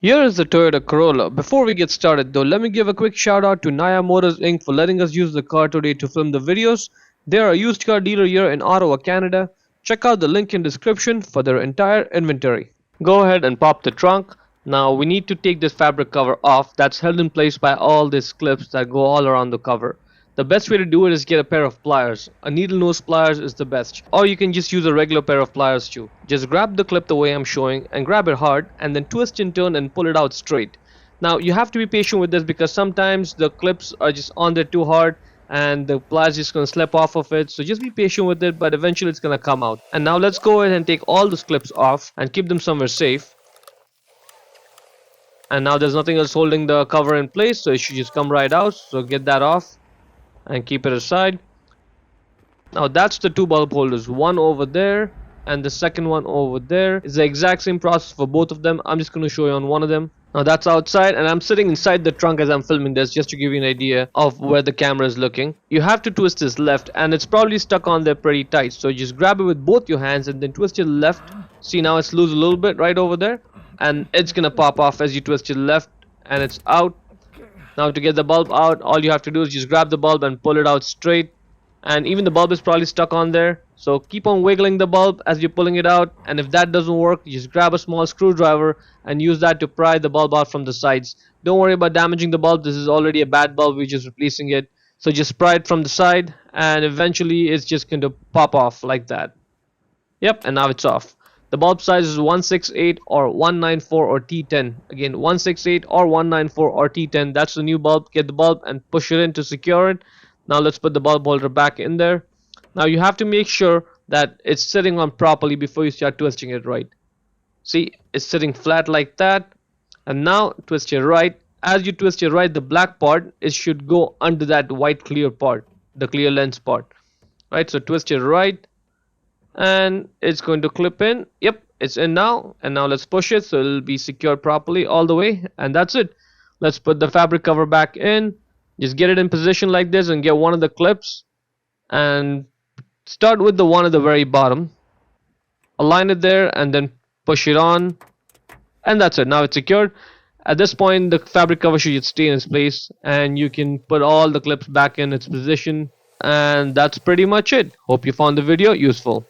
Here is the Toyota Corolla. Before we get started though, let me give a quick shout out to Naya Motors Inc. for letting us use the car today to film the videos. They are a used car dealer here in Ottawa, Canada. Check out the link in description for their entire inventory. Go ahead and pop the trunk. Now we need to take this fabric cover off that's held in place by all these clips that go all around the cover. The best way to do it is get a pair of pliers. A needle nose pliers is the best. Or you can just use a regular pair of pliers too. Just grab the clip the way I'm showing and grab it hard and then twist and turn and pull it out straight. Now you have to be patient with this because sometimes the clips are just on there too hard and the pliers just gonna slip off of it, so just be patient with it, but eventually it's gonna come out. And now let's go ahead and take all those clips off and keep them somewhere safe. And now there's nothing else holding the cover in place, so it should just come right out. So get that off and keep it aside. Now that's the two bulb holders, one over there and the second one over there. It's the exact same process for both of them. I'm just going to show you on one of them. Now that's outside and I'm sitting inside the trunk as I'm filming this, just to give you an idea of where the camera is looking. You have to twist this left and it's probably stuck on there pretty tight, so just grab it with both your hands and then twist it left. See, now it's loose a little bit right over there and it's gonna pop off as you twist it left and it's out. Now to get the bulb out, all you have to do is just grab the bulb and pull it out straight. And even the bulb is probably stuck on there, so keep on wiggling the bulb as you're pulling it out. And if that doesn't work, you just grab a small screwdriver and use that to pry the bulb out from the sides. Don't worry about damaging the bulb. This is already a bad bulb, we're just replacing it. So just pry it from the side and eventually it's just going to pop off like that. Yep, and now it's off. The bulb size is 168 or 194 or T10. Again, 168 or 194 or T10. That's the new bulb. Get the bulb and push it in to secure it. Now let's put the bulb holder back in there. Now you have to make sure that it's sitting on properly before you start twisting it right. See, it's sitting flat like that. And now twist it right. As you twist it right, the black part, it should go under that white clear part, the clear lens part. Right, so twist it right. And it's going to clip in. Yep, it's in now. And now let's push it so it'll be secured properly all the way, and that's it. Let's put the fabric cover back in. Just get it in position like this and get one of the clips and start with the one at the very bottom, align it there and then push it on, and that's it. Now it's secured. At this point the fabric cover should stay in its place and you can put all the clips back in its position, and that's pretty much it. Hope you found the video useful.